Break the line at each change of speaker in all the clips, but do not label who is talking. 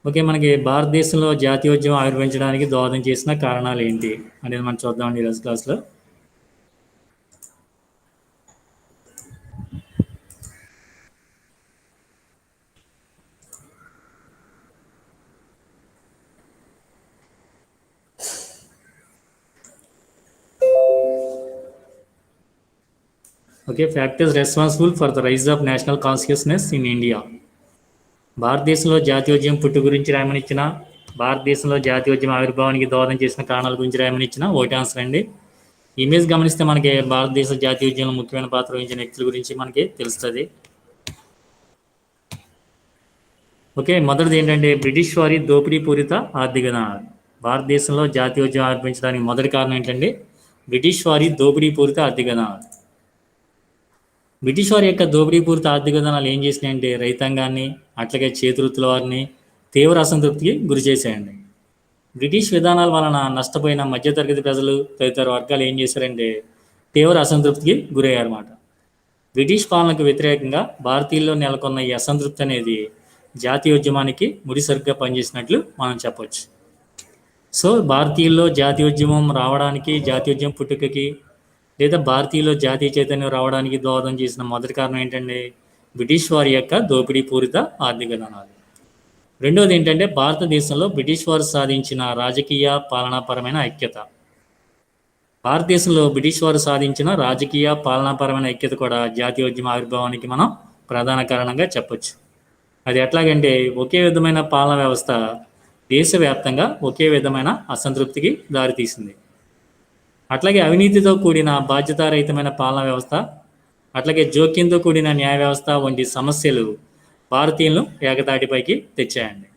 Okay. మనకి భారతదేశంలో జాతీయోద్యమం ఆవిర్భవించడానికి దోహదం చేసిన కారణాలు ఏంటి అనేది మనం చూద్దామండి ఈరోజు క్లాస్లో. Okay. Factors responsible for the rise of national consciousness in India. భారతదేశంలో జాతీయోద్యమం పుట్టు గురించి రాయమనిచ్చిన, భారతదేశంలో జాతీయోద్యమం ఆవిర్భావానికి దోహదం చేసిన కారణాల గురించి రాయమనిచ్చిన ఒకటి ఆన్సర్ అండి. ఇమేజ్ గమనిస్తే మనకి భారతదేశ జాతీయోద్యమంలో ముఖ్యమైన పాత్ర వహించిన వ్యక్తుల గురించి మనకి తెలుస్తుంది. ఓకే. మొదటిది ఏంటంటే బ్రిటిష్ వారి దోపిడీ పూరిత ఆర్థిక విధానాలు. భారతదేశంలో జాతీయోద్యమం ఆవిర్భవించడానికి మొదటి కారణం ఏంటంటే బ్రిటిష్ వారి దోపిడీ పూరిత ఆర్థిక విధానాలు. బ్రిటిష్ వారి యొక్క దోపిడీ పూరిత ఆర్థిక విధానాలు ఏం చేసినాయంటే రైతాంగాన్ని, అట్లాగే చేతివృత్తుల వారిని తీవ్ర అసంతృప్తికి గురి చేశాయండి. బ్రిటిష్ విధానాల వలన నష్టపోయిన మధ్యతరగతి ప్రజలు తదితర వర్గాలు ఏం చేశారంటే తీవ్ర అసంతృప్తికి గురయ్యారన్నమాట. బ్రిటిష్ పాలనకు వ్యతిరేకంగా భారతీయుల్లో నెలకొన్న ఈ అసంతృప్తి అనేది జాతీయోద్యమానికి ముడిసరుగ్గా పనిచేసినట్లు మనం చెప్పొచ్చు. సో భారతీయుల్లో జాతీయోద్యమం రావడానికి, జాతీయోద్యమం పుట్టుకకి లేదా భారతీయుల్లో జాతీయ చైతన్యం రావడానికి దోహదం చేసిన మొదటి కారణం ఏంటంటే బ్రిటిష్ వారి యొక్క దోపిడీ పూరిత ఆర్థిక విధానాలు. రెండోది ఏంటంటే భారతదేశంలో బ్రిటిష్ వారు సాధించిన రాజకీయ పాలనాపరమైన ఐక్యత. భారతదేశంలో బ్రిటిష్ వారు సాధించిన రాజకీయ పాలనాపరమైన ఐక్యత కూడా జాతీయోద్యమ ఆవిర్భావానికి మనం ప్రధాన కారణంగా చెప్పొచ్చు. అది ఎట్లాగంటే ఒకే విధమైన పాలనా వ్యవస్థ దేశవ్యాప్తంగా ఒకే విధమైన అసంతృప్తికి దారితీసింది. అట్లాగే అవినీతితో కూడిన బాధ్యతారహితమైన పాలనా వ్యవస్థ, అట్లాగే జోక్యంతో కూడిన న్యాయ వ్యవస్థ వంటి సమస్యలు భారతీయులను ఏకతాటిపైకి తెచ్చాయండి.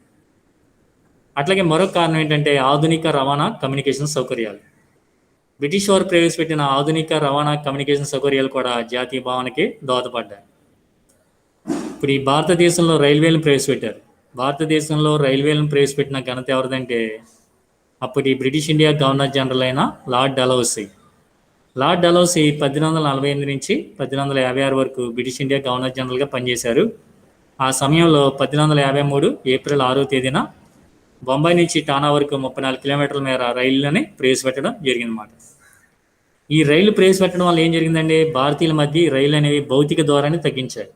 అట్లాగే మరొక కారణం ఏంటంటే ఆధునిక రవాణా కమ్యూనికేషన్ సౌకర్యాలు. బ్రిటిష్ వారు ప్రవేశపెట్టిన ఆధునిక రవాణా కమ్యూనికేషన్ సౌకర్యాలు కూడా జాతీయ భావనకి దోహదపడ్డాయి. ఇప్పుడు ఈ భారతదేశంలో రైల్వేలను ప్రవేశపెట్టారు. భారతదేశంలో రైల్వేలను ప్రవేశపెట్టిన ఘనత ఎవరిదంటే అప్పటి బ్రిటిష్ ఇండియా గవర్నర్ జనరల్ అయిన లార్డ్ డలహౌసీ. లార్డ్ డలహౌసీ 1848 నుంచి 1856 వరకు బ్రిటిష్ ఇండియా గవర్నర్ జనరల్గా పనిచేశారు. ఆ సమయంలో 1853 ఏప్రిల్ 6వ తేదీన బొంబాయి నుంచి టానా వరకు 34 కిలోమీటర్ల మేర రైళ్లని ప్రవేశపెట్టడం జరిగిందన్నమాట. ఈ రైలు ప్రవేశపెట్టడం వల్ల ఏం జరిగిందంటే భారతీయుల మధ్య రైలు అనేవి భౌతిక దూరాన్ని తగ్గించాయి.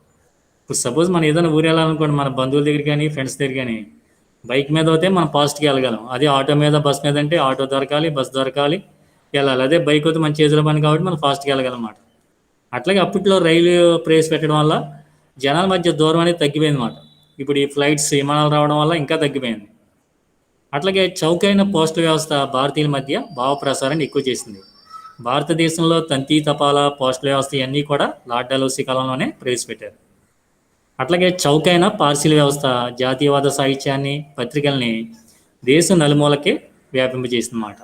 ఇప్పుడు సపోజ్ మనం ఏదైనా ఊరు వెళ్ళాలనుకోండి, మన బంధువుల దగ్గర కానీ ఫ్రెండ్స్ దగ్గర కానీ బైక్ మీద అయితే మనం ఫాస్ట్గా వెళ్ళగలం. అదే ఆటో మీద, బస్ మీద అంటే ఆటో దొరకాలి, బస్ దొరకాలి, వెళ్ళాలి. అదే బైక్ అయితే మన చేతిలో పని కాబట్టి మనం ఫాస్ట్గా వెళ్ళగలమాట. అట్లాగే అప్పట్లో రైలు ప్రవేశపెట్టడం వల్ల జనాల మధ్య దూరం అనేది తగ్గిపోయింది అన్నమాట. ఇప్పుడు ఈ ఫ్లైట్స్, విమానాలు రావడం వల్ల ఇంకా తగ్గిపోయింది. అట్లాగే చౌకైన పోస్టల్ వ్యవస్థ భారతీయుల మధ్య భావ ప్రసారాన్ని ఎక్కువ చేసింది. భారతదేశంలో తంతి తపాలా పోస్టల్ వ్యవస్థ ఇవన్నీ కూడా లార్డ్ డలహౌసీ కాలంలోనే ప్రవేశపెట్టారు. అట్లాగే చౌకైన పార్సిల్ వ్యవస్థ జాతీయవాద సాహిత్యాన్ని, పత్రికల్ని దేశం నలుమూలకే వ్యాపింపజేసిందన్నమాట.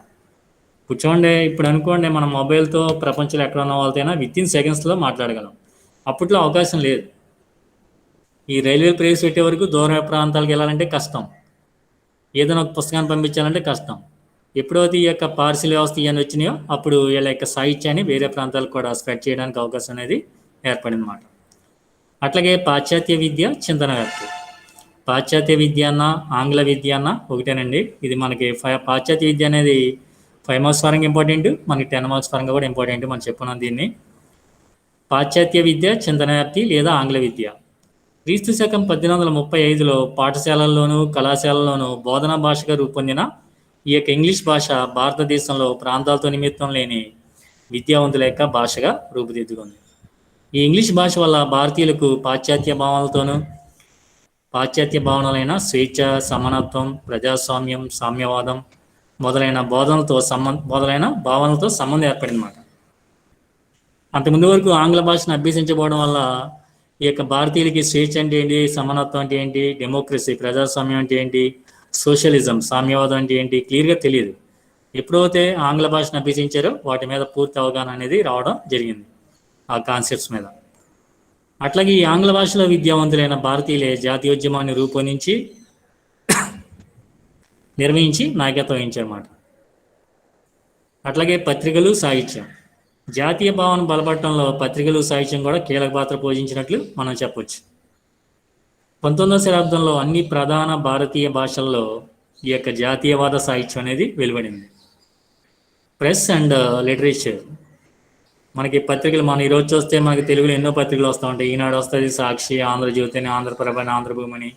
కూర్చోండి, ఇప్పుడు అనుకోండి మనం మొబైల్తో ప్రపంచంలో ఎక్కడ ఉన్న వాళ్ళతోనైనా విత్ ఇన్ సెకండ్స్లో మాట్లాడగలం. అప్పట్లో అవకాశం లేదు. ఈ రైల్వే ప్రవేశపెట్టే వరకు దూర ప్రాంతాలకు వెళ్ళాలంటే కష్టం, ఏదైనా ఒక పుస్తకాన్ని పంపించాలంటే కష్టం. ఎప్పుడైతే ఈ యొక్క పార్సిల్ వ్యవస్థ ఇవన్నీ వచ్చినాయో అప్పుడు వీళ్ళ యొక్క సాహిత్యాన్ని వేరే ప్రాంతాలకు కూడా స్ప్రెడ్ చేయడానికి అవకాశం అనేది ఏర్పడింది అన్నమాట. అట్లాగే పాశ్చాత్య విద్య చింతన వ్యాప్తి. పాశ్చాత్య విద్య అన్న ఆంగ్ల విద్య అన్న ఒకటేనండి. ఇది మనకి పాశ్చాత్య విద్య అనేది 5 మార్క్స్ పరంగా ఇంపార్టెంట్, మనకి 10 మార్క్స్ పరంగా కూడా ఇంపార్టెంట్. మనం చెప్పుకున్నాం దీన్ని. పాశ్చాత్య విద్య చింతన వ్యాప్తి లేదా ఆంగ్ల విద్య క్రీస్తు శకం 1835లో పాఠశాలల్లోనూ కళాశాలల్లోనూ బోధనా భాషగా రూపొందిన ఈ యొక్క ఇంగ్లీష్ భాష భారతదేశంలో ప్రాంతాలతో నిమిత్తం లేని విద్యావంతుల యొక్క భాషగా రూపుదిద్దుకుంది. ఈ ఇంగ్లీష్ భాష వల్ల భారతీయులకు పాశ్చాత్య భావనలైన స్వేచ్ఛ, సమానత్వం, ప్రజాస్వామ్యం, సామ్యవాదం మొదలైన భావనలతో సంబంధం ఏర్పడిందన్నమాట. అంతకుముందు వరకు ఆంగ్ల భాషను అభ్యసించబోవడం వల్ల ఈ యొక్క భారతీయులకి స్వేచ్ఛ అంటే ఏంటి, సమానత్వం అంటే ఏంటి, డెమోక్రసీ ప్రజాస్వామ్యం అంటే ఏంటి, సోషలిజం సామ్యవాదం అంటే ఏంటి క్లియర్గా తెలియదు. ఎప్పుడైతే ఆంగ్ల భాషను అభ్యసించారో వాటి మీద పూర్తి అవగాహన అనేది రావడం జరిగింది, ఆ కాన్సెప్ట్స్ మీద. అట్లాగే ఈ ఆంగ్ల భాషలో విద్యావంతులైన భారతీయులే జాతీయోద్యమాన్ని రూపొందించి నిర్వహించి నాయకత్వం వహించారన్నమాట. అట్లాగే పత్రికలు, సాహిత్యం. జాతీయ భావన బలపడటంలో పత్రికలు, సాహిత్యం కూడా కీలక పాత్ర పోషించినట్లు మనం చెప్పొచ్చు. 19వ శతాబ్దంలో అన్ని ప్రధాన భారతీయ భాషల్లో ఈ యొక్క జాతీయవాద సాహిత్యం అనేది వెలువడింది. ప్రెస్ అండ్ లిటరేచర్, మనకి పత్రికలు మనం ఈరోజు చూస్తే మనకి తెలుగులో ఎన్నో పత్రికలు వస్తూ ఉంటాయి. ఈనాడు వస్తుంది, సాక్షి, ఆంధ్రజ్యోతి అని, ఆంధ్రప్రభ అని, ఆంధ్రభూమి.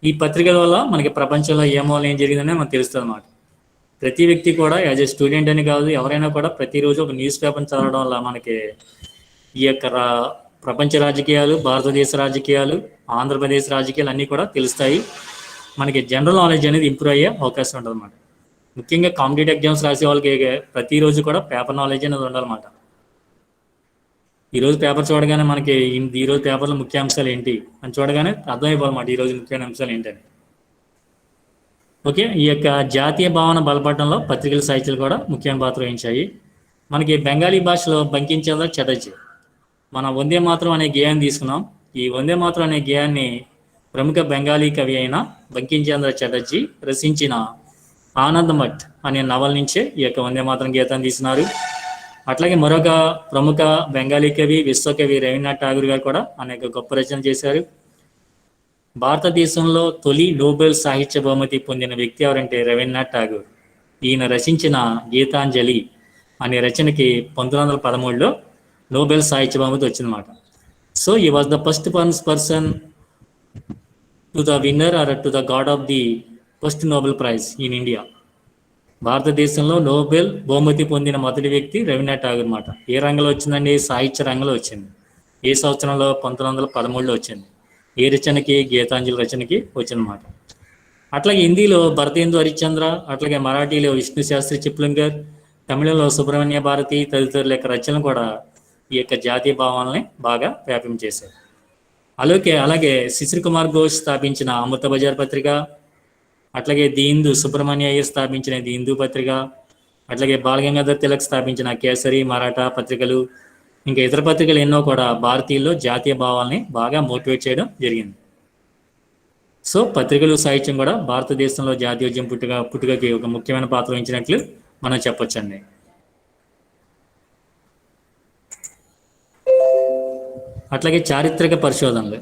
ఈ పత్రికల వల్ల మనకి ప్రపంచంలో ఏం జరిగిందనే మనకు తెలుస్తుంది అన్నమాట. ప్రతి వ్యక్తి కూడా యాజ్ ఏ స్టూడెంట్ అని కాదు, ఎవరైనా కూడా ప్రతిరోజు ఒక న్యూస్ పేపర్ చదవడం వల్ల మనకి ఈ యొక్క ప్రపంచ రాజకీయాలు, భారతదేశ రాజకీయాలు, ఆంధ్రప్రదేశ్ రాజకీయాలు అన్నీ కూడా తెలుస్తాయి. మనకి జనరల్ నాలెడ్జ్ అనేది ఇంప్రూవ్ అయ్యే అవకాశం ఉంటుంది అన్నమాట. ముఖ్యంగా కాంపిటేటివ్ ఎగ్జామ్స్ రాసే వాళ్ళకి ప్రతిరోజు కూడా పేపర్ నాలెడ్జ్ అనేది ఉండాలన్నమాట. ఈరోజు పేపర్ చూడగానే మనకి ఈరోజు పేపర్లో ముఖ్యాంశాలు ఏంటి అని చూడగానే అర్థమైపోవాలన్నమాట ఈరోజు ముఖ్యమైన అంశాలు ఏంటని. ఓకే, ఈ యొక్క జాతీయ భావన బలపడడంలో పత్రికల సాహిత్యాలు కూడా ముఖ్యమైన పాత్ర వహించాయి. మనకి బెంగాలీ భాషలో బంకించంద్ర చటర్జీ మన వందే మాతరం అనే గేయాన్ని తీసుకున్నాం. ఈ వందే మాతరం అనే గేయాన్ని ప్రముఖ బెంగాలీ కవి అయిన బంకించంద్ర చటర్జీ రచించిన ఆనందమఠ్ అనే నవల నుంచే ఈ యొక్క వందే మాతరం గీతాన్ని తీసినారు. అట్లాగే మరొక ప్రముఖ బెంగాలీ కవి, విశ్వకవి రవీంద్రనాథ్ ఠాగూర్ గారు కూడా అనేక గొప్ప రచనలు చేశారు. భారతదేశంలో తొలి నోబెల్ సాహిత్య బహుమతి పొందిన వ్యక్తి ఎవరంటే రవీంద్రనాథ్ ఠాగూర్. ఈయన రచించిన గీతాంజలి అనే రచనకి 1913లో నోబెల్ సాహిత్య బహుమతి వచ్చిందన్నమాట. సో ఈ was the first person to the winner or to the God of the first Nobel prize in India. భారతదేశంలో నోబెల్ బహుమతి పొందిన మొదటి వ్యక్తి రవీంద్రనాథ్ ఠాగూర్ అన్నమాట. ఏ రంగంలో వచ్చిందండి? సాహిత్య రంగంలో వచ్చింది. ఏ సంవత్సరంలో? 1913లో వచ్చింది. ఏ రచనకి? గీతాంజలి రచనకి వచ్చిందన్నమాట. అట్లాగే హిందీలో భరతేందు హరిశ్చంద్ర, అట్లాగే మరాఠీలో విష్ణు శాస్త్రి చిప్లింగర్, తమిళంలో సుబ్రహ్మణ్య భారతి తదితరుల యొక్క రచనలు కూడా ఈ యొక్క జాతీయ భావాలని బాగా వ్యాపించేశారు. అలాగే శిశిర్ కుమార్ ఘోష్ స్థాపించిన అమృత బజార్ పత్రిక, అట్లాగే ది హిందూ సుబ్రహ్మణ్య అయ్యర్ స్థాపించిన ది హిందూ పత్రిక, అట్లాగే బాలగంగాధర్ తిలక్ స్థాపించిన కేసరి, మరాఠా పత్రికలు, ఇంకా ఇతర పత్రికలు ఎన్నో కూడా భారతీయుల్లో జాతీయ భావాల్ని బాగా మోటివేట్ చేయడం జరిగింది. సో పత్రికలు, సాహిత్యం కూడా భారతదేశంలో జాతీయోద్యమం పుట్టుకకి ఒక ముఖ్యమైన పాత్ర వహించినట్లు మనం చెప్పొచ్చండి. అట్లాగే చారిత్రక పరిశోధనలు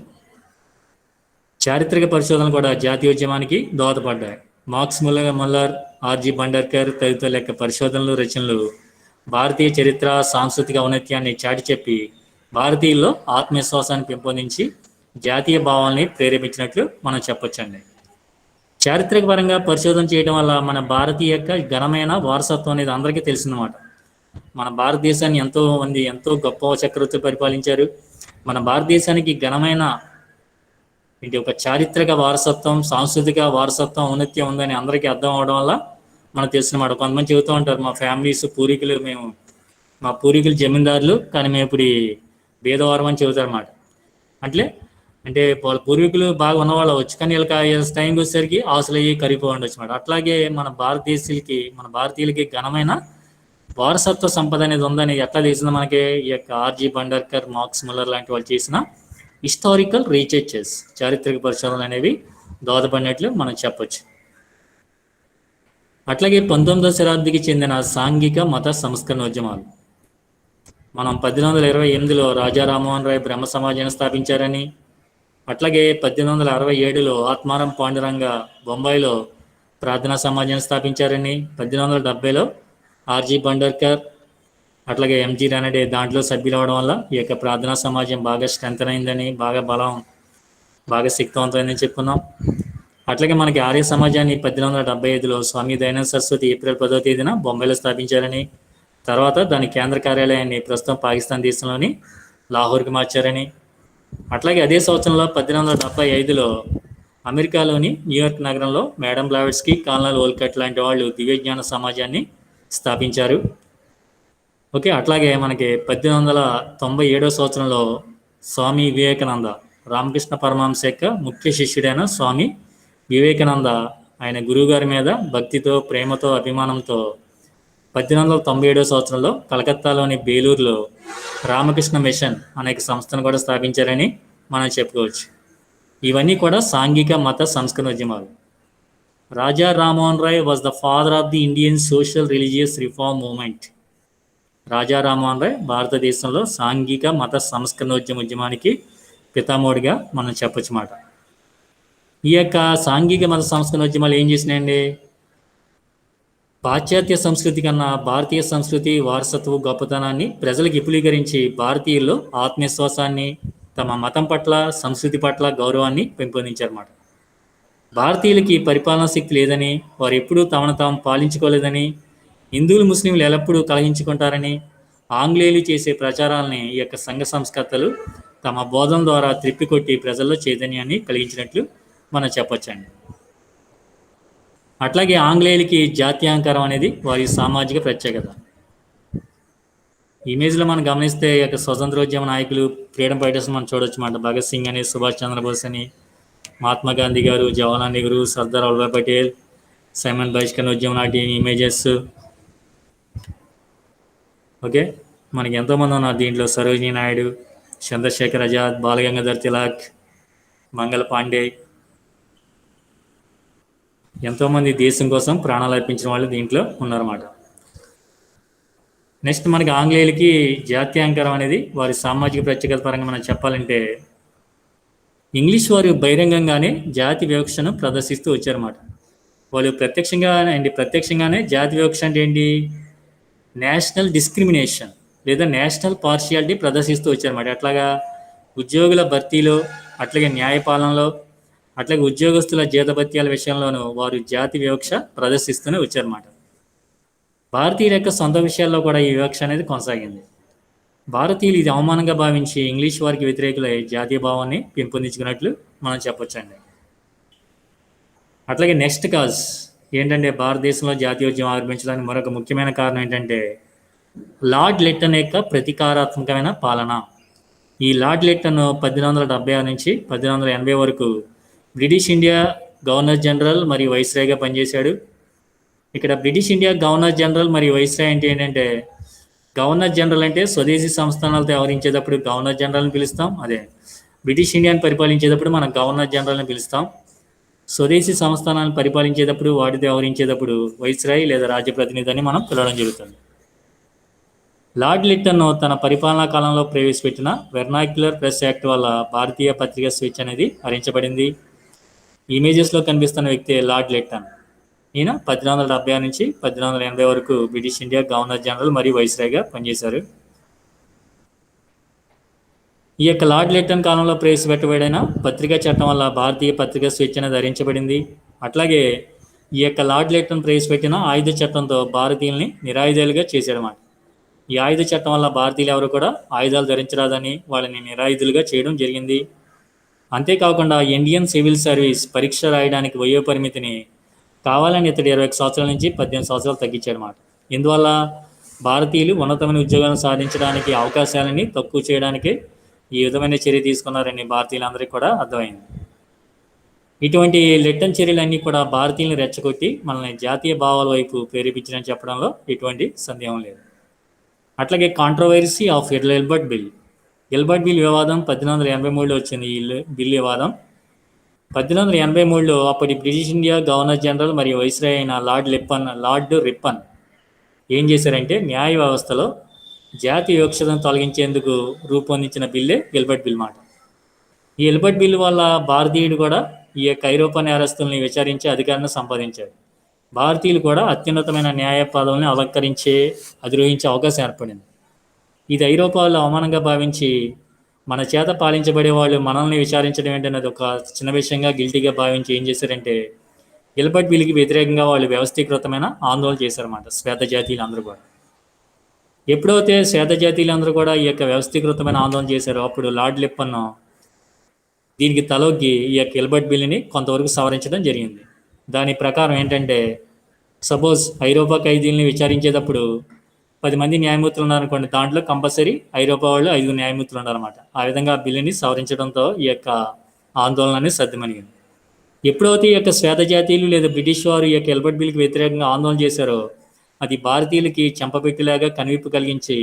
కూడా జాతీయోద్యమానికి దోహదపడ్డాయి. మార్క్స్ ముల్లర్, ఆర్జీ బండర్కర్ తదితరుల యొక్క పరిశోధనలు, రచనలు భారతీయ చరిత్ర, సాంస్కృతిక ఔన్నత్యాన్ని చాటి చెప్పి భారతీయుల్లో ఆత్మవిశ్వాసాన్ని పెంపొందించి జాతీయ భావాల్ని ప్రేరేపించినట్లు మనం చెప్పొచ్చండి. చారిత్రక పరంగా పరిశోధన చేయడం వల్ల మన భారతీయ యొక్క ఘనమైన వారసత్వం అనేది అందరికీ తెలిసిందన్నమాట. మన భారతదేశాన్ని ఎంతో గొప్ప చక్రవర్తులు పరిపాలించారు. మన భారతదేశానికి ఘనమైన ఒక చారిత్రక వారసత్వం, సాంస్కృతిక వారసత్వం, ఔన్నత్యం ఉందని అందరికీ అర్థం అవడం వల్ల మనకు తెలిసినమాట. కొంతమంది చెబుతూ ఉంటారు, మా ఫ్యామిలీస్ మా పూర్వీకులు జమీందారులు కానీ మేము ఇప్పుడు భేదవారం అని చెబుతారు అన్నమాట. అంటే వాళ్ళ పూర్వీకులు బాగా ఉన్నవాళ్ళు అవచ్చు, కానీ వీళ్ళకి టైంకి వచ్చేసరికి ఆశలు అయ్యి కరిగిపో ఉండొచ్చు అన్నమాట. అట్లాగే మన భారతీయులకి ఘనమైన వారసత్వ సంపద అనేది ఉందని ఎట్లా తెలిసిందో మనకి ఈ యొక్క ఆర్జీ బండర్కర్, మార్క్స్ ముల్లర్ లాంటి వాళ్ళు చేసిన హిస్టారికల్ రీసెర్చెస్, చారిత్రక పరిశోధనలు అనేవి దోహదపడినట్లు మనం చెప్పొచ్చు. అట్లాగే 19వ శతాబ్దికి చెందిన సాంఘిక మత సంస్కరణోద్యమాలు. మనం 1828లో రాజా రామ్మోహన్ రాయ్ బ్రహ్మ సమాజాన్ని స్థాపించారని, అట్లాగే 1867లో ఆత్మారం పాండురంగ బొంబాయిలో ప్రార్థనా సమాజాన్ని స్థాపించారని, 1870లో ఆర్జీ బండర్కర్, అట్లాగే ఎంజీ రానడే దాంట్లో సభ్యులు అవడం వల్ల ఈ యొక్క ప్రార్థనా సమాజం బాగా స్ట్రెంథన్ అయిందని, బాగా శక్తివంతమైందని చెప్పుకున్నాం. అట్లాగే మనకి ఆర్య సమాజాన్ని 1875లో స్వామి దయానంద సరస్వతి ఏప్రిల్ 10వ తేదీన బొంబాయిలో స్థాపించారని, తర్వాత దాని కేంద్ర కార్యాలయాన్ని ప్రస్తుతం పాకిస్తాన్ దేశంలోని లాహోర్కి మార్చారని, అట్లాగే అదే సంవత్సరంలో 1875లో అమెరికాలోని న్యూయార్క్ నగరంలో మేడం బ్లావెట్స్కీ, కాల్నల్ ఓల్కట్ లాంటి వాళ్ళు దివ్యజ్ఞాన సమాజాన్ని స్థాపించారు. ఓకే, అట్లాగే మనకి 1897 సంవత్సరంలో స్వామి వివేకానంద, రామకృష్ణ పరమహంస యొక్క ముఖ్య శిష్యుడైన స్వామి వివేకానంద ఆయన గురువుగారి మీద భక్తితో, ప్రేమతో, అభిమానంతో 1897 సంవత్సరంలో కలకత్తాలోని బేలూరులో రామకృష్ణ మిషన్ అనే సంస్థను కూడా స్థాపించారని మనం చెప్పుకోవచ్చు. ఇవన్నీ కూడా సాంఘిక మత సంస్కరణోద్యమాలు. Raja Rammohan Roy was the father of the Indian social religious reform movement. Raja Rammohan Roy భారతదేశంలో సాంఘిక మత సంస్కరణోద్యమానికి పితామహుడిగా మనం చెప్పొచ్చు మాట. ఈ యొక్క సాంఘిక మత సంస్కరణోద్యమాలు ఏం చేసినాయండి? పాశ్చాత్య సంస్కృతి కన్నా భారతీయ సంస్కృతి వారసత్వ గొప్పతనాన్ని ప్రజలకు విపులీకరించి భారతీయుల్లో ఆత్మవిశ్వాసాన్ని, తమ మతం పట్ల, సంస్కృతి పట్ల గౌరవాన్ని పెంపొందించారన్నమాట. భారతీయులకి పరిపాలనా శక్తి లేదని, వారు ఎప్పుడూ తమను తాము పాలించుకోలేదని, హిందువులు ముస్లింలు ఎల్లప్పుడూ కలహించుకుంటారని ఆంగ్లేయులు చేసే ప్రచారాలని ఈ యొక్క సంఘ సంస్కర్తలు తమ బోధన ద్వారా త్రిప్పికొట్టి ప్రజల్లో చైతన్యాన్ని కలిగించినట్లు మనం చెప్పొచ్చండి. అట్లాగే ఆంగ్లేయులకి జాత్యాంకరం అనేది వారి సామాజిక ప్రత్యేకత. ఇమేజ్లో మనం గమనిస్తే ఈ యొక్క స్వతంత్రోద్యమ నాయకులు, ఫ్రీడమ్ ఫైటర్స్ మనం చూడొచ్చు అన్నమాట. భగత్ సింగ్ అని, సుభాష్ చంద్రబోస్ అని, మహాత్మా గాంధీ గారు, జవహర్లాల్ నెహ్రూ, సర్దార్ వల్లభాయ్ పటేల్, సైమన్ బహిష్కరణ ఉద్యమం నాటి ఇమేజెస్. ఓకే, మనకి ఎంతోమంది ఉన్నారు దీంట్లో. సరోజినీ నాయుడు, చంద్రశేఖర్ ఆజాద్, బాలగంగాధర్ తిలక్, మంగళ పాండే, ఎంతోమంది దేశం కోసం ప్రాణాలు అర్పించిన వాళ్ళు దీంట్లో ఉన్నారన్నమాట. నెక్స్ట్ మనకి ఆంగ్లేయులకి జాత్యాంకరం అనేది వారి సామాజిక ప్రత్యేకత పరంగా మనం చెప్పాలంటే, ఇంగ్లీష్ వారు బహిరంగంగానే జాతి వివక్షను ప్రదర్శిస్తూ వచ్చారన్నమాట. వాళ్ళు ప్రత్యక్షంగానే జాతి వివక్ష అంటే ఏంటి? నేషనల్ డిస్క్రిమినేషన్ లేదా నేషనల్ పార్షియాలిటీ ప్రదర్శిస్తూ వచ్చారన్నమాట. అట్లాగా ఉద్యోగుల భర్తీలో, అట్లాగే న్యాయపాలనలో, అట్లాగే ఉద్యోగస్తుల జీతభత్యాల విషయంలోనూ వారు జాతి వివక్ష ప్రదర్శిస్తూనే వచ్చారన్నమాట. భారతీయుల యొక్క సొంత విషయాల్లో కూడా ఈ వివక్ష అనేది కొనసాగింది. భారతీయులు ఇది అవమానంగా భావించి ఇంగ్లీష్ వారికి వ్యతిరేకులై జాతీయ భావాన్ని పెంపొందించుకున్నట్లు మనం చెప్పొచ్చండి. అట్లాగే నెక్స్ట్ కాజ్ ఏంటంటే, భారతదేశంలో జాతీయోద్యమం ఆవిర్భించడానికి మరొక ముఖ్యమైన కారణం ఏంటంటే లార్డ్ లిట్టన్ యొక్క ప్రతీకారాత్మకమైన పాలన. ఈ లార్డ్ లిట్టన్ 1876 నుంచి 1880 వరకు బ్రిటిష్ ఇండియా గవర్నర్ జనరల్ మరియు వైస్రాయ్గా పనిచేశాడు. ఇక్కడ బ్రిటిష్ ఇండియా గవర్నర్ జనరల్ మరియు వైస్రాయ్ అంటే ఏంటంటే, గవర్నర్ జనరల్ అంటే స్వదేశీ సంస్థానాలతో వ్యవహరించేటప్పుడు గవర్నర్ జనరల్ని పిలుస్తాం. అదే బ్రిటిష్ ఇండియాని పరిపాలించేటప్పుడు మనం గవర్నర్ జనరల్ని పిలుస్తాం. స్వదేశీ సంస్థానాలను పరిపాలించేటప్పుడు, వాటితో వ్యవహరించేటప్పుడు వైస్రాయ్ లేదా రాజ్య ప్రతినిధి అని మనం పిలవడం జరుగుతుంది. లార్డ్ లిట్టన్ తన పరిపాలనా కాలంలో ప్రవేశపెట్టిన వెర్నాక్యులర్ ప్రెస్ యాక్ట్ వల్ల భారతీయ పత్రికా స్వేచ్ఛ అనేది హరించబడింది. ఇమేజెస్లో కనిపిస్తున్న వ్యక్తి లార్డ్ లిట్టన్. ఈయన 1876 నుంచి 1880 వరకు బ్రిటిష్ ఇండియా గవర్నర్ జనరల్ మరియు వైస్రాయ్గా పనిచేశారు. ఈ యొక్క లార్డ్ లిట్టన్ కాలంలో ప్రవేశపెట్టబడిన పత్రికా చట్టం వల్ల భారతీయ పత్రికా స్వేచ్ఛ అనేది హరించబడింది. అట్లాగే ఈ యొక్క లార్డ్ లిట్టన్ ప్రవేశపెట్టిన ఆయుధ చట్టంతో భారతీయుల్ని నిరాయుధాలుగా చేశాడన్నమాట. ఈ ఆయుధ చట్టం వల్ల భారతీయులు ఎవరు కూడా ఆయుధాలు ధరించరాదని వాళ్ళని నిరాయుధులుగా చేయడం జరిగింది. అంతేకాకుండా ఇండియన్ సివిల్ సర్వీస్ పరీక్ష రాయడానికి వయో పరిమితిని కావాలని ఇతడు 21 సంవత్సరాల నుంచి 18 సంవత్సరాలు తగ్గించాడన్నమాట. ఇందువల్ల భారతీయులు ఉన్నతమైన ఉద్యోగాలను సాధించడానికి అవకాశాలని తక్కువ చేయడానికి ఈ విధమైన చర్య తీసుకున్నారని భారతీయులందరికీ కూడా అర్థమైంది. ఇటువంటి లిట్టన్ చర్యలన్నీ కూడా భారతీయులను రెచ్చగొట్టి మనల్ని జాతీయ భావాల వైపు ప్రేరేపించడానికి చెప్పడంలో ఎటువంటి సందేహం లేదు. అట్లాగే controversy of Ilbert bill. Ilbert bill వివాదం 1883లో వచ్చింది. ఈ బిల్ వివాదం 1883లో అప్పటి బ్రిటిష్ ఇండియా గవర్నర్ జనరల్ మరియు వైస్రాయ్ అయిన లార్డ్ రిప్పన్ ఏం చేశారంటే, న్యాయ వ్యవస్థలో జాతి వివక్షతను తొలగించేందుకు రూపొందించిన బిల్లే ఎల్బర్ట్ బిల్ మాట. ఈ ఎల్బర్ట్ బిల్ వల్ల భారతీయుడు కూడా ఈ యొక్క ఐరోపా నేరస్తుల్ని విచారించే అధికారాన్ని సంపాదించాడు. భారతీయులు కూడా అత్యున్నతమైన న్యాయ పదవుల్ని అధిరోహించే అవకాశం ఏర్పడింది. ఇది ఐరోపాలో అవమానంగా భావించి మన చేత పాలించబడే వాళ్ళు మనల్ని విచారించడం ఏంటనేది ఒక చిన్న విషయంగా గిల్టీగా భావించి ఏం చేశారంటే, ఎల్బర్ట్ బిల్కి వ్యతిరేకంగా వాళ్ళు వ్యవస్థీకృతమైన ఆందోళన చేశారన్నమాట. శ్వేత జాతీయులందరూ కూడా. ఎప్పుడైతే శ్వేత జాతీయులందరూ కూడా ఈ యొక్క వ్యవస్థీకృతమైన ఆందోళన చేశారో, అప్పుడు లార్డ్ లిప్పన్ దీనికి తలొగ్గి ఈ యొక్క ఎల్బర్ట్ బిల్ని కొంతవరకు సవరించడం జరిగింది. దాని ప్రకారం ఏంటంటే, సపోజ్ ఐరోపా ఖైదీల్ని విచారించేటప్పుడు 10 మంది న్యాయమూర్తులు ఉన్నారనుకోండి, దాంట్లో కంపల్సరీ ఐరోపా వాళ్ళు 5 న్యాయమూర్తులు ఉన్నారన్నమాట. ఆ విధంగా ఆ బిల్లుని సవరించడంతో ఈ యొక్క ఆందోళన అనేది సద్దుమణిగింది. ఎప్పుడైతే ఈ యొక్క శ్వేత జాతీయులు లేదా బ్రిటిష్ వారు ఈ యొక్క ఎల్బర్ట్ బిల్కి వ్యతిరేకంగా ఆందోళన చేశారో, అది భారతీయులకి చెంపపెట్టులాగా కనువిప్పు కలిగించి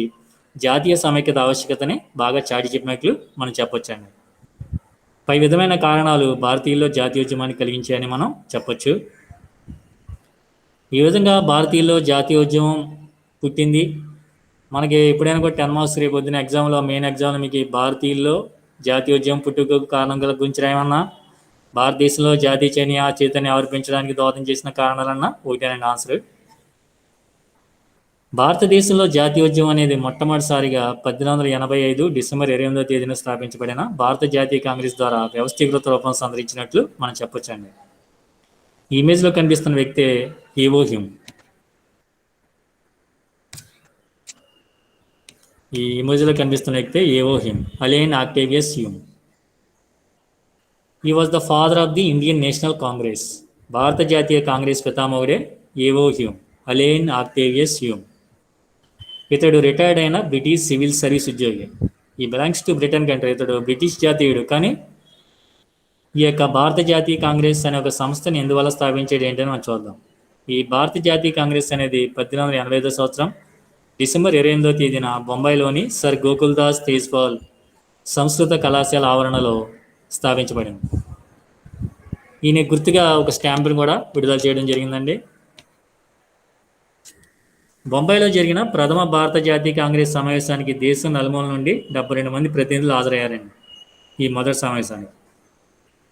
జాతీయ సమైక్యత ఆవశ్యకతని బాగా చాటి చెప్పినట్లు మనం చెప్పొచ్చండి. పై విధమైన కారణాలు భారతీయుల్లో జాతీయోద్యమాన్ని కలిగించాయని మనం చెప్పొచ్చు. ఈ విధంగా భారతీయుల్లో జాతీయోద్యమం పుట్టింది. మనకి ఎప్పుడైనా కూడా 10 మార్క్స్ రేపు పొద్దున ఎగ్జామ్లో, మెయిన్ ఎగ్జామ్లో మీకు భారతీయుల్లో జాతీయోద్యమం పుట్టుకకు కారణం గల గురించి ఏమన్నా భారతదేశంలో జాతీయ చైతన్యం ఎవరు పెంచడానికి దోహదం చేసిన కారణాలన్నా ఒకటేనండి ఆన్సర్. భారతదేశంలో జాతీయోద్యమం అనేది మొట్టమొదటిసారిగా 1885 డిసెంబర్ 28వ తేదీన స్థాపించబడిన భారత జాతీయ కాంగ్రెస్ ద్వారా వ్యవస్థీకృత రూపం సంతరించినట్లు మనం చెప్పొచ్చండి. ఈ ఇమేజ్లో కనిపిస్తున్న వ్యక్తే ఏవో హ్యూమ్. ఈ ఇమేజ్లో కనిపిస్తున్న వ్యక్తే A O Hume, Allan Octavius Hume. He was the father of the Indian national Congress. భారత జాతీయ కాంగ్రెస్ పితామహుడే A O Hume, Allan Octavius Hume. ఇతడు రిటైర్డ్ అయిన బ్రిటిష్ సివిల్ సర్వీస్ ఉద్యోగి. He belongs to Britain country. ఇతడు బ్రిటిష్ జాతీయుడు, కానీ ఈ యొక్క భారత జాతీయ కాంగ్రెస్ అనే ఒక సంస్థని ఎందువల్ల స్థాపించేది ఏంటని మనం చూద్దాం. ఈ భారత జాతీయ కాంగ్రెస్ అనేది 1885 సంవత్సరం డిసెంబర్ 28వ తేదీన బొంబాయిలోని సర్ గోకుల్దాస్ తేజ్పాల్ సంస్కృత కళాశాల ఆవరణలో స్థాపించబడింది. ఈయన గుర్తుగా ఒక స్టాంపును కూడా విడుదల చేయడం జరిగిందండి. బొంబాయిలో జరిగిన ప్రథమ భారత జాతీయ కాంగ్రెస్ సమావేశానికి దేశం నలుమూల నుండి 72 మంది ప్రతినిధులు హాజరయ్యారండి. ఈ మొదటి సమావేశానికి.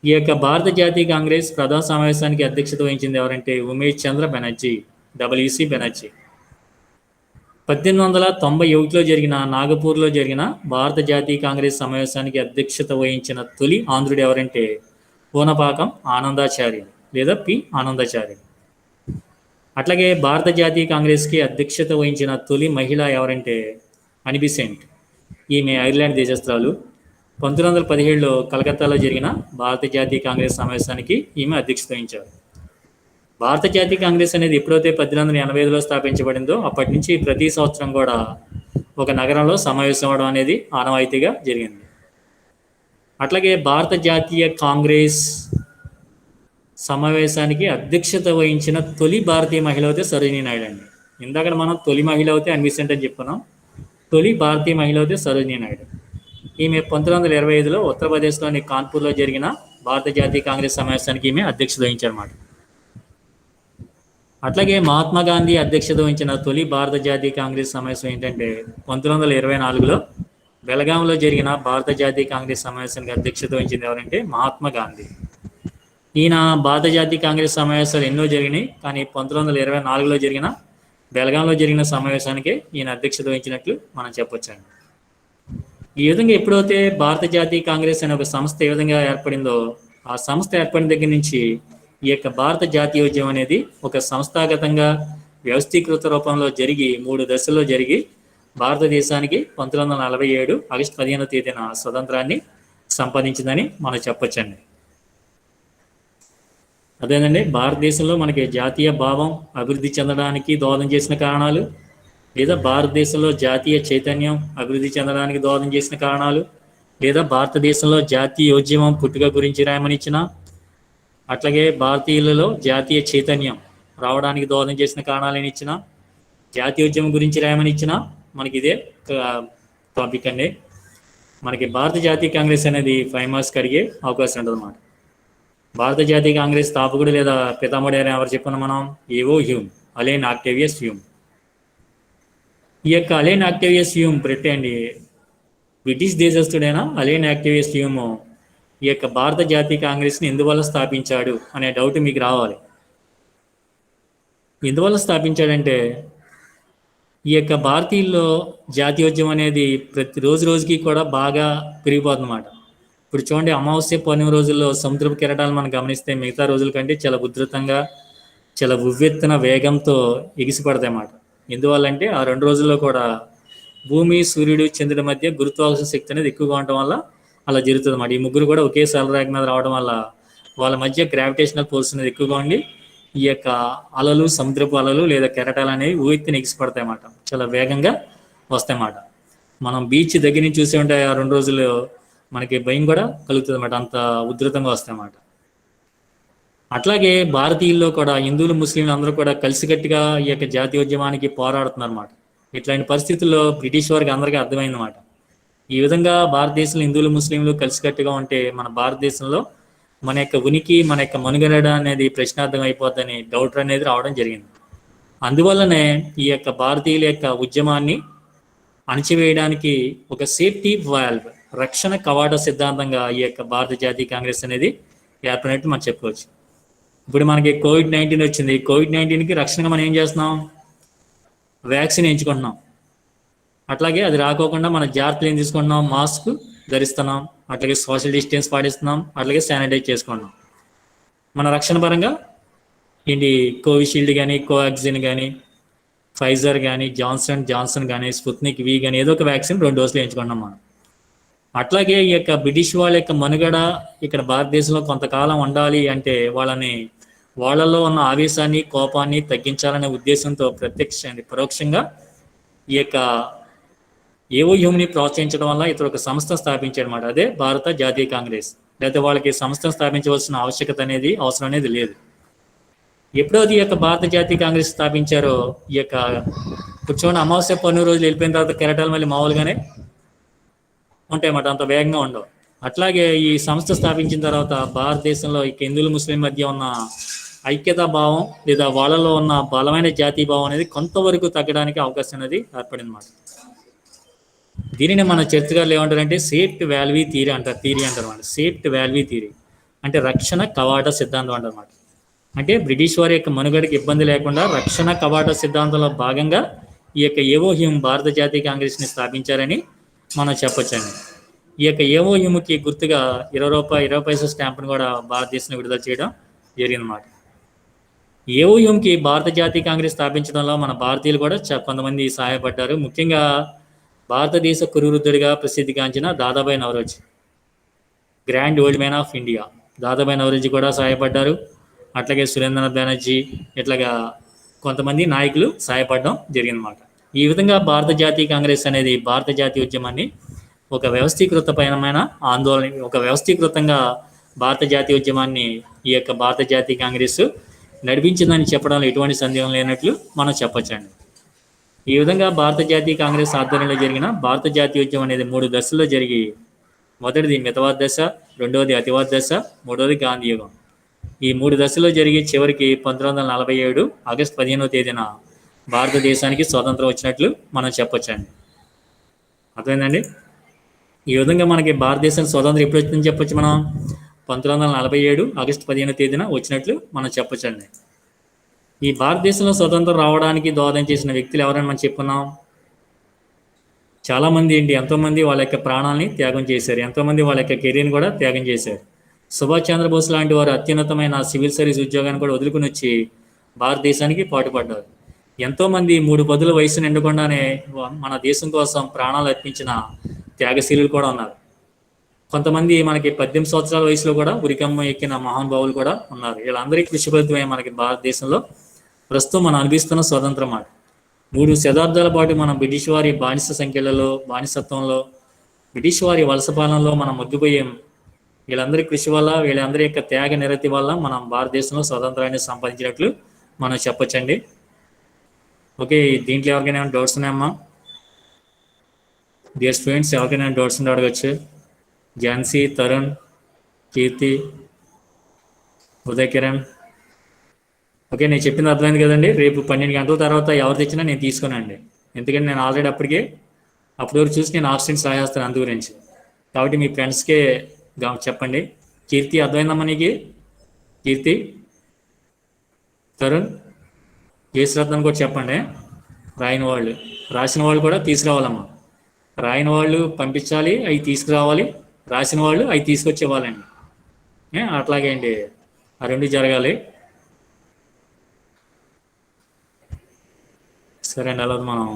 ఈ యొక్క భారత జాతీయ కాంగ్రెస్ ప్రథమ సమావేశానికి అధ్యక్షత వహించింది ఎవరంటే ఉమేష్ చంద్ర బెనర్జీ, డబ్ల్యూసి బెనర్జీ. 1891లో జరిగిన నాగపూర్లో జరిగిన భారత జాతీయ కాంగ్రెస్ సమావేశానికి అధ్యక్షత వహించిన తొలి ఆంధ్రుడు ఎవరంటే పూనపాకం ఆనందాచార్య లేదా పి ఆనందాచార్య. అట్లాగే భారత జాతీయ కాంగ్రెస్కి అధ్యక్షత వహించిన తొలి మహిళ ఎవరంటే అనీ బెసెంట్. ఈమె ఐర్లాండ్ దేశస్థురాలు. 1917లో కలకత్తాలో జరిగిన భారత జాతీయ కాంగ్రెస్ సమావేశానికి ఈమె అధ్యక్షత వహించారు. భారత జాతీయ కాంగ్రెస్ అనేది ఎప్పుడైతే 1885లో స్థాపించబడిందో అప్పటి నుంచి ప్రతి సంవత్సరం కూడా ఒక నగరంలో సమావేశం అవ్వడం అనేది ఆనవాయితీగా జరిగింది. అట్లాగే భారత జాతీయ కాంగ్రెస్ సమావేశానికి అధ్యక్షత వహించిన తొలి భారతీయ మహిళ అయితే సరోజినీ నాయుడు అండి. ఇందాక మనం తొలి మహిళ అయితే అనీ బెసెంట్ అని చెప్పుకున్నాం. తొలి భారతీయ మహిళ అయితే సరోజినీ నాయుడు. ఈమె 1925లో ఉత్తరప్రదేశ్లోని కాన్పూర్లో జరిగిన భారత జాతీయ కాంగ్రెస్ సమావేశానికి ఈమె అధ్యక్షత వహించారన్నమాట. అట్లాగే మహాత్మా గాంధీ అధ్యక్షత వహించిన తొలి భారత జాతీయ కాంగ్రెస్ సమావేశం ఏంటంటే 1924లో బెలగాంలో జరిగిన భారత జాతీయ కాంగ్రెస్ సమావేశానికి అధ్యక్షత వహించింది ఎవరంటే మహాత్మా గాంధీ. ఈయన భారత జాతీయ కాంగ్రెస్ సమావేశాలు ఎన్నో జరిగినాయి, కానీ 1924లో జరిగిన బెలగాంలో జరిగిన సమావేశానికి ఈయన అధ్యక్షత వహించినట్లు మనం చెప్పొచ్చండి. ఈ విధంగా ఎప్పుడైతే భారత జాతీయ కాంగ్రెస్ అనే ఒక సంస్థ ఏ విధంగా ఏర్పడిందో ఆ సంస్థ ఏర్పడిన దగ్గర నుంచి ఈ యొక్క భారత జాతీయోద్యమం అనేది ఒక సంస్థాగతంగా వ్యవస్థీకృత రూపంలో జరిగి 3 దశల్లో జరిగి భారతదేశానికి 1947 ఆగస్టు 15వ తేదీన స్వతంత్రాన్ని సంపాదించిందని మనం చెప్పొచ్చండి. అదేనండి భారతదేశంలో మనకి జాతీయ భావం అభివృద్ధి చెందడానికి దోహదం చేసిన కారణాలు, లేదా భారతదేశంలో జాతీయ చైతన్యం అభివృద్ధి చెందడానికి దోహదం చేసిన కారణాలు, లేదా భారతదేశంలో జాతీయోద్యమం పుట్టుక గురించి రాయమని ఇచ్చిన, అట్లాగే భారతీయులలో జాతీయ చైతన్యం రావడానికి దోహదం చేసిన కారణాలు ఇచ్చిన, జాతీయోద్యమం గురించి రాయమని ఇచ్చిన మనకి ఇదే టాపిక్ అండి. మనకి భారత జాతీయ కాంగ్రెస్ అనేది 5 మార్క్స్కి అడిగే అవకాశం ఉంటుంది అన్నమాట. భారత జాతీయ కాంగ్రెస్ స్థాపకుడు లేదా పితామహుడు అని ఎవరు చెప్పుకున్నాం మనం? ఏవో హ్యూమ్, అలెన్ ఆక్టేవియస్ హ్యూమ్. ఈ యొక్క అలెన్ ఆక్టేవియస్ హ్యూమ్ బ్రిటిష్ దేశస్థుడైన అలెన్ ఆక్టేవియస్ హ్యూమ్ ఈ యొక్క భారత జాతీయ కాంగ్రెస్ని ఎందువల్ల స్థాపించాడు అనే డౌట్ మీకు రావాలి. ఎందువల్ల స్థాపించాడంటే ఈ యొక్క భారతీయుల్లో జాతీయోద్యమం అనేది రోజు రోజుకి కూడా బాగా పెరిగిపోతుందన్నమాట. ఇప్పుడు చూడండి, అమావాస్య పౌర్ణమి రోజుల్లో సముద్రపు కెరటాలు మనం గమనిస్తే మిగతా రోజుల కంటే చాలా ఉధృతంగా చాలా ఉవ్వెత్తున వేగంతో ఎగిసిపడతాయి అన్నమాట. ఎందువల్లంటే ఆ 2 రోజుల్లో కూడా భూమి, సూర్యుడు, చంద్రుడి మధ్య గురుత్వాకర్షణ శక్తి అనేది ఎక్కువగా ఉండటం వల్ల అలా జరుగుతుంది అన్నమాట. ఈ ముగ్గురు కూడా ఒకే సరళరేఖ మీద రావడం వల్ల వాళ్ళ మధ్య గ్రావిటేషనల్ ఫోర్స్ అనేది ఎక్కువగా ఉండి ఈ యొక్క అలలు, సముద్రపు అలలు లేదా కెరటాలు అనేవి ఉవ్వెత్తున ఎగిసిపడతాయి అన్నమాట. చాలా వేగంగా వస్తాయి అన్నమాట. మనం బీచ్ దగ్గర నుంచి చూసే ఉంటాయి ఆ 2 రోజులు మనకి భయం కూడా కలుగుతుంది అన్నమాట, అంత ఉధృతంగా వస్తాయి అన్నమాట. అట్లాగే భారతీయుల్లో కూడా హిందువులు, ముస్లింలు అందరూ కూడా కలిసికట్టుగా ఈ యొక్క జాతీయోద్యమానికి పోరాడుతున్నారు అన్నమాట. ఇట్లాంటి పరిస్థితుల్లో బ్రిటిష్ వారికి అందరికీ అర్థమైందన్నమాట. ఈ విధంగా భారతదేశంలో హిందువులు, ముస్లింలు కలిసికట్టుగా ఉంటే మన భారతదేశంలో మన యొక్క ఉనికి, మన యొక్క మనుగడ అనేది ప్రశ్నార్థం అయిపోద్దని డౌట్ అనేది రావడం జరిగింది. అందువల్లనే ఈ యొక్క భారతీయుల యొక్క ఉద్యమాన్ని అణచివేయడానికి ఒక సేఫ్టీ వాల్వ్, రక్షణ కవాట సిద్ధాంతంగా ఈ యొక్క భారత జాతీయ కాంగ్రెస్ అనేది ఏర్పడినట్టు మనం చెప్పుకోవచ్చు. ఇప్పుడు మనకి కోవిడ్-19 వచ్చింది. కోవిడ్-19కి రక్షణగా మనం ఏం చేస్తున్నాం? వ్యాక్సిన్ ఎంచుకుంటున్నాం. అట్లాగే అది రాకోకుండా మన జాగ్రత్తలు ఏం తీసుకుంటున్నాం? మాస్క్ ధరిస్తున్నాం, అట్లాగే సోషల్ డిస్టెన్స్ పాటిస్తున్నాం, అట్లాగే శానిటైజ్ చేసుకుంటున్నాం. మన రక్షణ పరంగా ఏంటి, కోవిషీల్డ్ కానీ, కోవాక్సిన్ కానీ, ఫైజర్ కానీ, జాన్సన్ కానీ, స్పుత్నిక్ వి కానీ ఏదో ఒక వ్యాక్సిన్ 2 డోసులు ఎంచుకున్నాం మనం. అట్లాగే ఈ యొక్క బ్రిటిష్ వాళ్ళ యొక్క మనుగడ ఇక్కడ భారతదేశంలో కొంతకాలం ఉండాలి అంటే వాళ్ళలో ఉన్న ఆవేశాన్ని, కోపాన్ని తగ్గించాలనే ఉద్దేశంతో పరోక్షంగా ఈ యొక్క ఏవో హ్యూమ్ని ప్రోత్సహించడం వల్ల ఇతడు ఒక సంస్థ స్థాపించాడు అనమాట. అదే భారత జాతీయ కాంగ్రెస్. లేకపోతే వాళ్ళకి సంస్థను స్థాపించవలసిన అవసరం అనేది లేదు. ఎప్పుడైతే ఈ యొక్క భారత జాతీయ కాంగ్రెస్ స్థాపించారో, ఈ యొక్క కూర్చొని అమావాస్య పన్ను రోజులు వెళ్ళిపోయిన తర్వాత కెరటాలు మళ్ళీ మామూలుగానే ఉంటాయన్నమాట, అంత వేగంగా ఉండవు. అట్లాగే ఈ సంస్థ స్థాపించిన తర్వాత భారతదేశంలో ఈ హిందువులు ముస్లిం మధ్య ఉన్న ఐక్యతా భావం లేదా వాళ్ళలో ఉన్న బలమైన జాతీయ భావం అనేది కొంతవరకు తగ్గడానికి అవకాశం అనేది ఏర్పడింది అన్నమాట. దీనిని మన చర్చగారులు ఏమంటారంటే సేఫ్ట్ వాల్వీ థియరీ అంటారు. అన్నమాట. సేఫ్ట్ వాల్వీ థియరీ అంటే రక్షణ కవాట సిద్ధాంతం అంటారన్నమాట. అంటే బ్రిటిష్ వారి యొక్క మనుగడకి ఇబ్బంది లేకుండా రక్షణ కవాట సిద్ధాంతంలో భాగంగా ఈ యొక్క ఏవో హ్యూమ్ భారత జాతీయ కాంగ్రెస్ని స్థాపించారని మనం చెప్పొచ్చండి. ఈ యొక్క ఏవో హ్యూమ్కి గుర్తుగా ₹20 స్టాంపును కూడా భారతదేశంలో విడుదల చేయడం జరిగిందన్నమాట. ఏవో హ్యూమ్కి భారత జాతీయ కాంగ్రెస్ స్థాపించడంలో మన భారతీయులు కూడా కొంతమంది సహాయపడ్డారు. ముఖ్యంగా భారతదేశ కురువృద్ధుడిగా ప్రసిద్ధిగాంచిన Dadabhai Naoroji, grand old man of India Dadabhai Naoroji కూడా సహాయపడ్డారు. అట్లాగే సురేంద్రనాథ్ బెనర్జీ, ఇట్లాగా కొంతమంది నాయకులు సహాయపడడం జరిగిందన్నమాట. ఈ విధంగా భారత జాతీయ కాంగ్రెస్ అనేది భారత జాతీయ ఉద్యమాన్ని ఒక వ్యవస్థీకృతంగా భారత జాతీయ ఉద్యమాన్ని ఈ యొక్క భారత జాతీయ కాంగ్రెస్ నడిపించిందని చెప్పడంలో ఎటువంటి సందేహం లేనట్లు మనం చెప్పొచ్చండి. ఈ విధంగా భారత జాతీయ కాంగ్రెస్ ఆధ్వర్యంలో జరిగిన భారత జాతీయ ఉద్యమం అనేది 3 దశల్లో జరిగి, మొదటిది మితవాద దశ, రెండవది అతివాద దశ, మూడవది గాంధీ యుగం. ఈ 3 దశల్లో జరిగి చివరికి 1947 ఆగస్టు 15వ తేదీన భారతదేశానికి స్వాతంత్రం వచ్చినట్లు మనం చెప్పొచ్చండి. అర్థమైందండి? ఈ విధంగా మనకి భారతదేశానికి స్వాతంత్రం ఎప్పుడు వచ్చిందని చెప్పొచ్చు మనం? 1947 ఆగస్టు 15వ తేదీన వచ్చినట్లు మనం చెప్పొచ్చండి. ఈ భారతదేశంలో స్వతంత్రం రావడానికి దోహదం చేసిన వ్యక్తులు ఎవరని మనం చెప్పుకున్నాం? చాలామంది ఎంతోమంది వాళ్ళ యొక్క ప్రాణాలని త్యాగం చేశారు, ఎంతోమంది వాళ్ళ యొక్క కెరీర్ని కూడా త్యాగం చేశారు. సుభాష్ చంద్రబోస్ లాంటి వారు అత్యున్నతమైన సివిల్ సర్వీస్ ఉద్యోగాన్ని కూడా వదులుకుని వచ్చి భారతదేశానికి పాటుపడ్డారు. ఎంతోమంది 3 పదుల వయసు నిండకుండానే మన దేశం కోసం ప్రాణాలు అర్పించిన త్యాగశీలులు కూడా ఉన్నారు. కొంతమంది మనకి 18 సంవత్సరాల వయసులో కూడా ఉరికమ్మ ఎక్కిన మహానుభావులు కూడా ఉన్నారు. వీళ్ళందరికీ కృషి ఫలితమే మనకి భారతదేశంలో ప్రస్తుతం మనం అనుభవిస్తున్న స్వతంత్రం మాట. 3 శతాబ్దాల పాటు మనం బ్రిటిష్ వారి బానిసత్వంలో, బ్రిటిష్ వారి వలస పాలనలో మనం మగ్గిపోయాం. వీళ్ళందరి కృషి వల్ల, వీళ్ళందరి యొక్క త్యాగ నిరతి వల్ల మనం భారతదేశంలో స్వతంత్రాన్ని సంపాదించినట్లు మనం చెప్పొచ్చండి. ఓకే, దీంట్లో ఎవరికైనా డౌట్స్ ఉన్నాయమ్మా? డియర్ స్టూడెంట్స్, ఎవరికైనా డౌట్స్ ఉంటే అడగచ్చు. ఝాన్సీ, తరుణ్, కీర్తి, ఉదయ్ కిరణ్. ఓకే, నేను చెప్పింది అర్థమైంది కదండి. రేపు 12 గంటల తర్వాత ఎవరు తెచ్చినా నేను తీసుకోనండి. ఎందుకంటే నేను ఆల్రెడీ అప్పటి వరకు చూసి నేను ఆబ్సెంట్స్ రాసేస్తాను అందు గురించి. కాబట్టి మీ ఫ్రెండ్స్కే చెప్పండి. కీర్తి అర్థమైందమ్మా నీకు? కీర్తి, తరుణ్, కేశరత్నం కూడా చెప్పండి. రాసిన వాళ్ళు కూడా తీసుకురావాలమ్మా. రాయని వాళ్ళు పంపించాలి, అవి తీసుకురావాలి. రాసిన వాళ్ళు అవి తీసుకొచ్చి ఇవ్వాలండి. అట్లాగే అండి, ఆ 2 జరగాలి. సరే అండి, అలా మనం